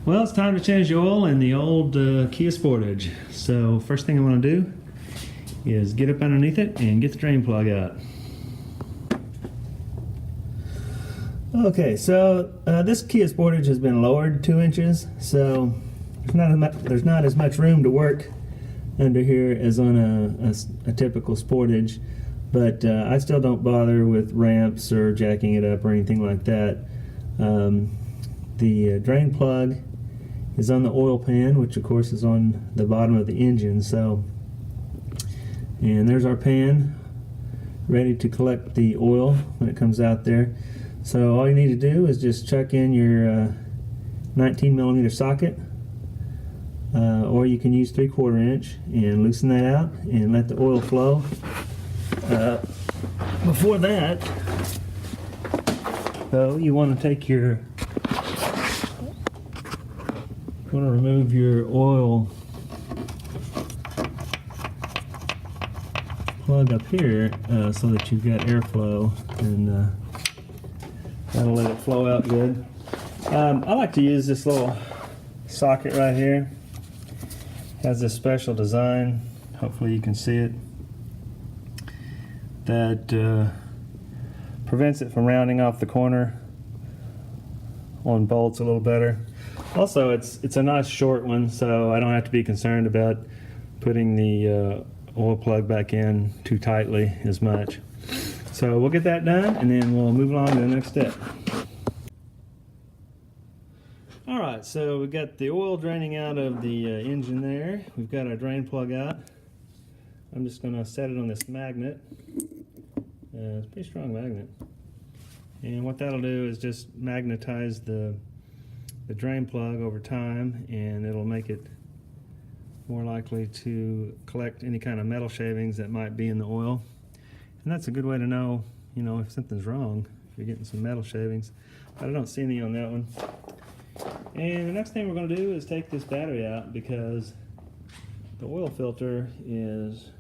Well, it's time to change the oil in the old Kia Sportage. So first thing I want to do is get up underneath it and get the drain plug out. Okay, so this Kia Sportage has been lowered 2 inches, so there's not as much room to work under here as on a typical Sportage, but I still don't bother with ramps or jacking it up or anything like that. The drain plug is on the oil pan, which of course is on the bottom of the engine. So, and there's our pan ready to collect the oil when it comes out there. So all you need to do is just chuck in your 19mm socket, or you can use 3/4 inch and loosen that out and let the oil flow. Before that, though, you want to take your remove your oil plug up here so that you've got airflow, and that'll let it flow out good. I like to use this little socket right here. It has this special design, hopefully you can see it, that prevents it from rounding off the corner on bolts a little better. Also, it's a nice short one, so I don't have to be concerned about putting the oil plug back in too tightly as much. So we'll get that done, and then we'll move along to the next step. Alright, so we've got the oil draining out of the engine there. We've got our drain plug out. I'm just going to set it on this magnet. It's a pretty strong magnet. And what that'll do is just magnetize the drain plug over time, and it'll make it more likely to collect any kind of metal shavings that might be in the oil. And that's a good way to know, if something's wrong, if you're getting some metal shavings. But I don't see any on that one. And the next thing we're going to do is take this battery out, because the oil filter is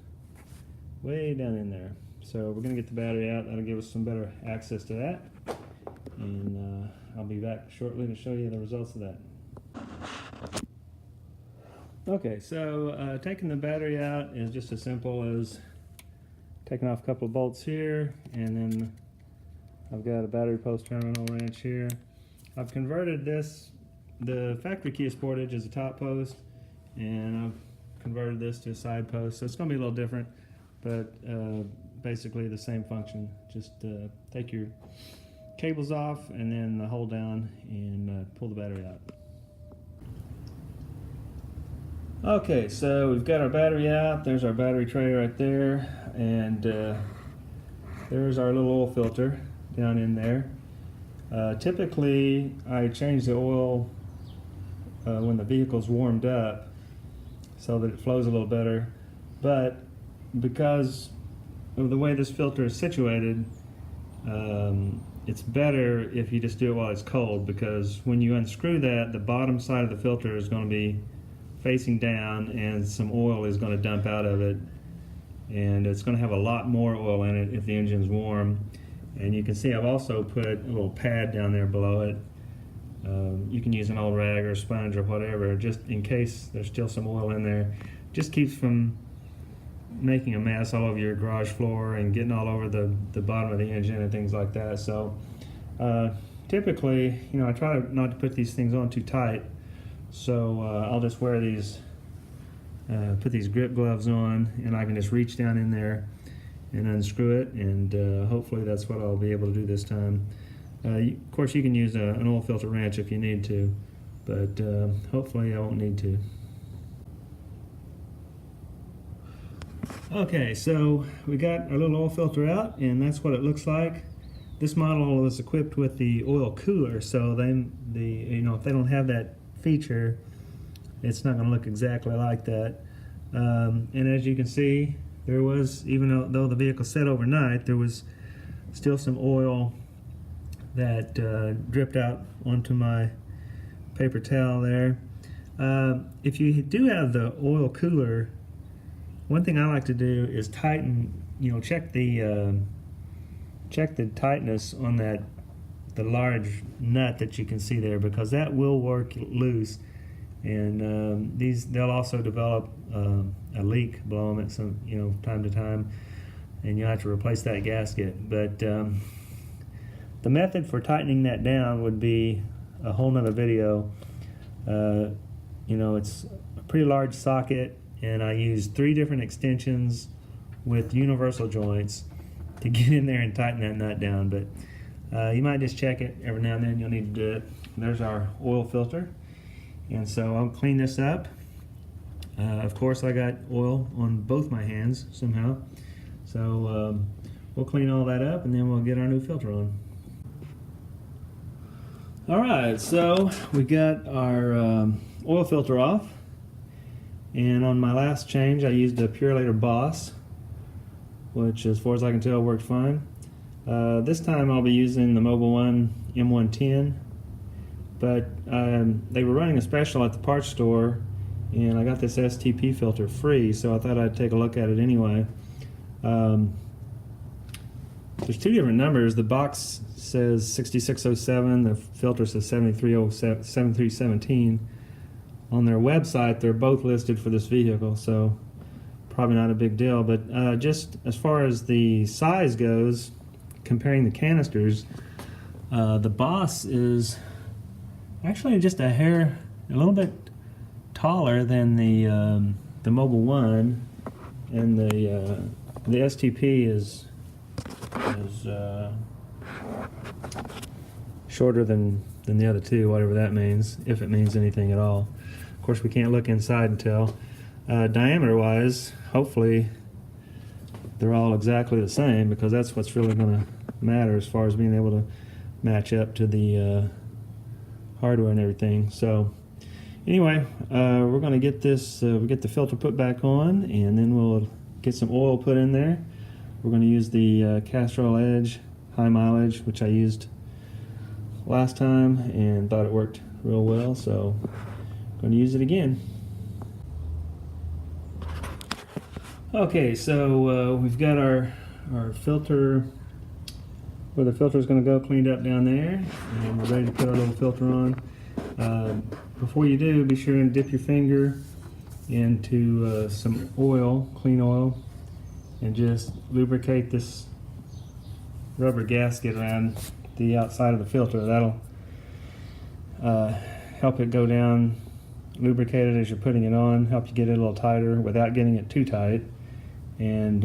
way down in there. So we're going to get the battery out. That'll give us some better access to that. And I'll be back shortly to show you the results of that. Okay, so taking the battery out is just as simple as taking off a couple of bolts here, and then I've got a battery post terminal wrench here. I've converted this, the factory Kia Sportage is a top post, and I've converted this to a side post, so it's going to be a little different, but basically the same function. Just take your cables off and then hold down and pull the battery out. Okay, so we've got our battery out. There's our battery tray right there, and there's our little oil filter down in there. Typically I change the oil when the vehicle's warmed up so that it flows a little better, but because of the way this filter is situated, it's better if you just do it while it's cold, because when you unscrew that, the bottom side of the filter is going to be facing down and some oil is going to dump out of it, and it's going to have a lot more oil in it if the engine's warm. And you can see I've also put a little pad down there below it. You can use an old rag or a sponge or whatever, just in case there's still some oil in there. Just keeps from making a mess all over your garage floor and getting all over the bottom of the engine and things like that. So typically, I try not to put these things on too tight, so I'll just wear these, put these grip gloves on, and I can just reach down in there and unscrew it, and hopefully that's what I'll be able to do this time. Of course, you can use an oil filter wrench if you need to, but hopefully I won't need to. Okay, so we got our little oil filter out, and that's what it looks like. This model is equipped with the oil cooler, so if they don't have that feature, it's not going to look exactly like that. And as you can see, there was, even though the vehicle sat overnight, there was still some oil that dripped out onto my paper towel there. If you do have the oil cooler, one thing I like to do is tighten, check the tightness on that the large nut that you can see there, because that will work loose, and they'll also develop a leak below them at some time to time, and you'll have to replace that gasket. But the method for tightening that down would be a whole nother video. It's a pretty large socket, and I use 3 different extensions with universal joints to get in there and tighten that nut down. But you might just check it every now and then. You'll need to do it. There's our oil filter, and so I'll clean this up. Of course, I got oil on both my hands somehow, so we'll clean all that up, and then we'll get our new filter on. Alright, so we got our oil filter off, and on my last change I used a Purolator Boss, which as far as I can tell worked fine. This time I'll be using the Mobile One M110, but they were running a special at the parts store, and I got this STP filter free, so I thought I'd take a look at it anyway. There's 2 different numbers. The box says 6607, the filter says 7317. On their website, they're both listed for this vehicle, so probably not a big deal. But just as far as the size goes, comparing the canisters, the Boss is actually just a little bit taller than the Mobile One, and the STP is shorter than the other 2, whatever that means, if it means anything at all. Of course, we can't look inside and tell. Diameter-wise, hopefully they're all exactly the same, because that's what's really going to matter as far as being able to match up to the hardware and everything. So anyway, we're going to get this, get the filter put back on, and then we'll get some oil put in there. We're going to use the Castrol Edge high mileage, which I used last time and thought it worked real well, so I'm going to use it again. Okay, so we've got our filter, where the filter is going to go, cleaned up down there, and we're ready to put our little filter on. Before you do, be sure and dip your finger into some oil, clean oil, and just lubricate this rubber gasket around the outside of the filter. That'll help it go down, lubricate it as you're putting it on, help you get it a little tighter without getting it too tight, and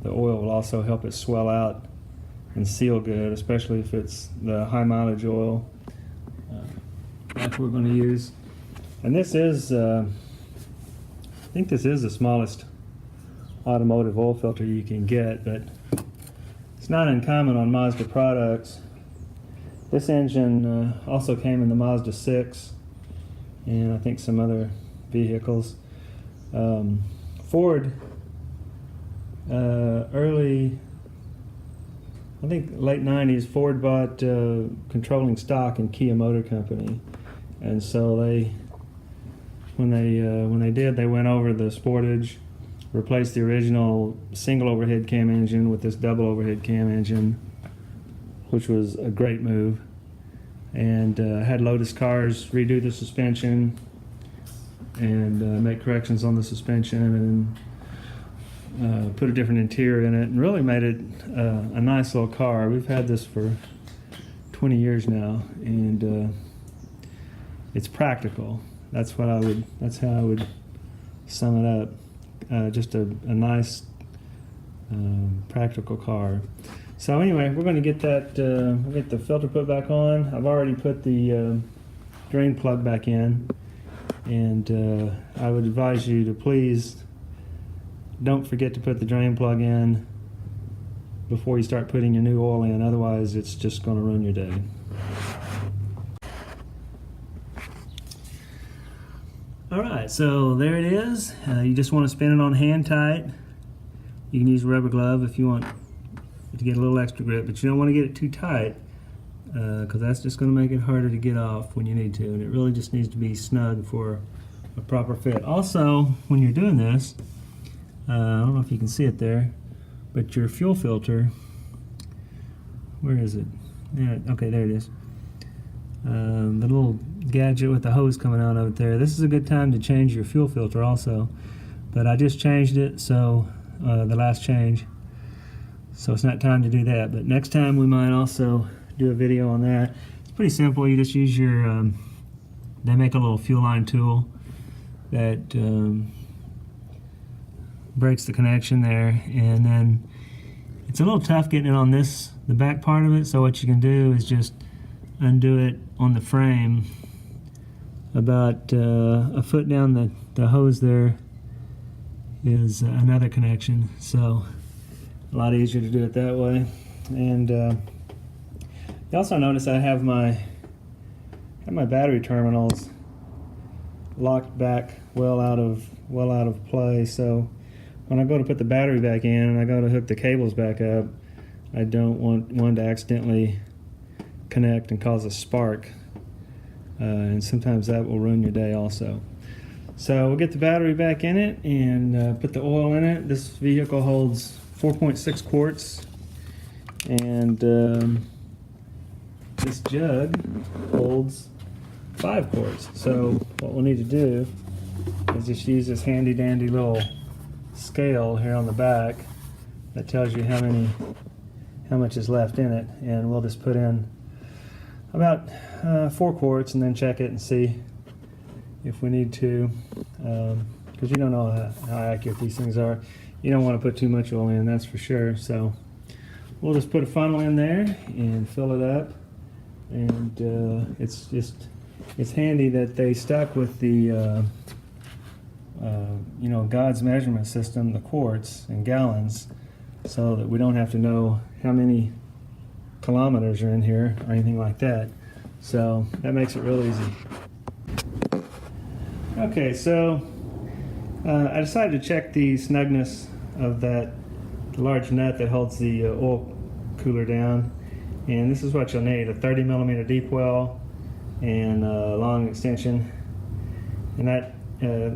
the oil will also help it swell out and seal good, especially if it's the high mileage oil like we're going to use. And this is, I think this is the smallest automotive oil filter you can get, but it's not uncommon on Mazda products. This engine also came in the Mazda 6 and I think some other vehicles. Ford, I think late 90s, Ford bought controlling stock in Kia Motor Company, and so when they did, they went over the Sportage, replaced the original single overhead cam engine with this double overhead cam engine, which was a great move, and had Lotus Cars redo the suspension and make corrections on the suspension, and put a different interior in it, and really made it a nice little car. We've had this for 20 years now, and it's practical. That's how I would sum it up. Just a nice practical car. So anyway, we're going to get that, we'll get the filter put back on. I've already put the drain plug back in, and I would advise you to please don't forget to put the drain plug in before you start putting your new oil in, otherwise it's just going to ruin your day. Alright, so there it is. You just want to spin it on hand tight. You can use a rubber glove if you want to get a little extra grip, but you don't want to get it too tight, because that's just going to make it harder to get off when you need to, and it really just needs to be snug for a proper fit. Also, when you're doing this, I don't know if you can see it there, but your fuel filter where is it? Yeah, okay, there it is. The little gadget with the hose coming out of it there. This is a good time to change your fuel filter also, but I just changed it, so the last change, so it's not time to do that. But next time we might also do a video on that. It's pretty simple. You just use your they make a little fuel line tool that breaks the connection there, and then it's a little tough getting it on the back part of it, so what you can do is just undo it on the frame. About a foot down the hose there is another connection, so a lot easier to do it that way. And you also notice I have my battery terminals locked back well out of play, so when I go to put the battery back in and I go to hook the cables back up, I don't want one to accidentally connect and cause a spark, and sometimes that will ruin your day also. So we'll get the battery back in it and put the oil in it. This vehicle holds 4.6 quarts, and this jug holds 5 quarts. So what we'll need to do is just use this handy dandy little scale here on the back that tells you how much is left in it, and we'll just put in about 4 quarts and then check it and see if we need to, because you don't know how accurate these things are. You don't want to put too much oil in, that's for sure. So we'll just put a funnel in there and fill it up, and it's handy that they stuck with the God's measurement system, the quarts and gallons, so that we don't have to know how many kilometers are in here or anything like that. So that makes it real easy. Okay, so I decided to check the snugness of that large nut that holds the oil cooler down, and this is what you'll need: a 30 millimeter deep well and a long extension, and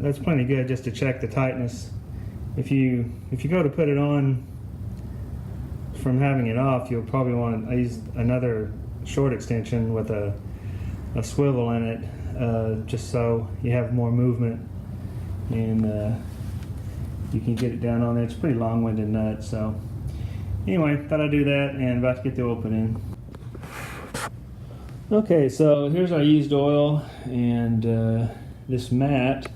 that's plenty good just to check the tightness. If you go to put it on from having it off, you'll probably want to use another short extension with a swivel in it, just so you have more movement and you can get it down on there. It's a pretty long-winded nut. So anyway, thought I'd do that, and about to get the oil put in. Okay, so here's our used oil, and this mat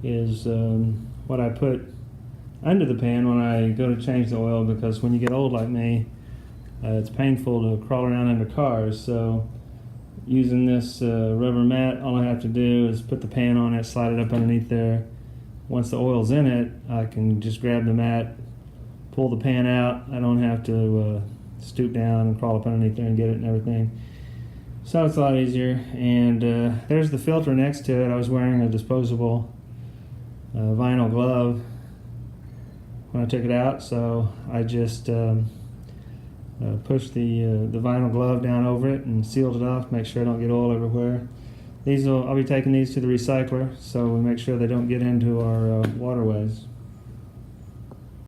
is what I put under the pan when I go to change the oil, because when you get old like me, it's painful to crawl around under cars. So using this rubber mat, all I have to do is put the pan on it, slide it up underneath there. Once the oil's in it, I can just grab the mat, pull the pan out. I don't have to stoop down and crawl up underneath there and get it and everything. So it's a lot easier. And there's the filter next to it. I was wearing a disposable vinyl glove when I took it out, so I just pushed the vinyl glove down over it and sealed it off, make sure I don't get oil everywhere. I'll be taking these to the recycler, so we make sure they don't get into our waterways.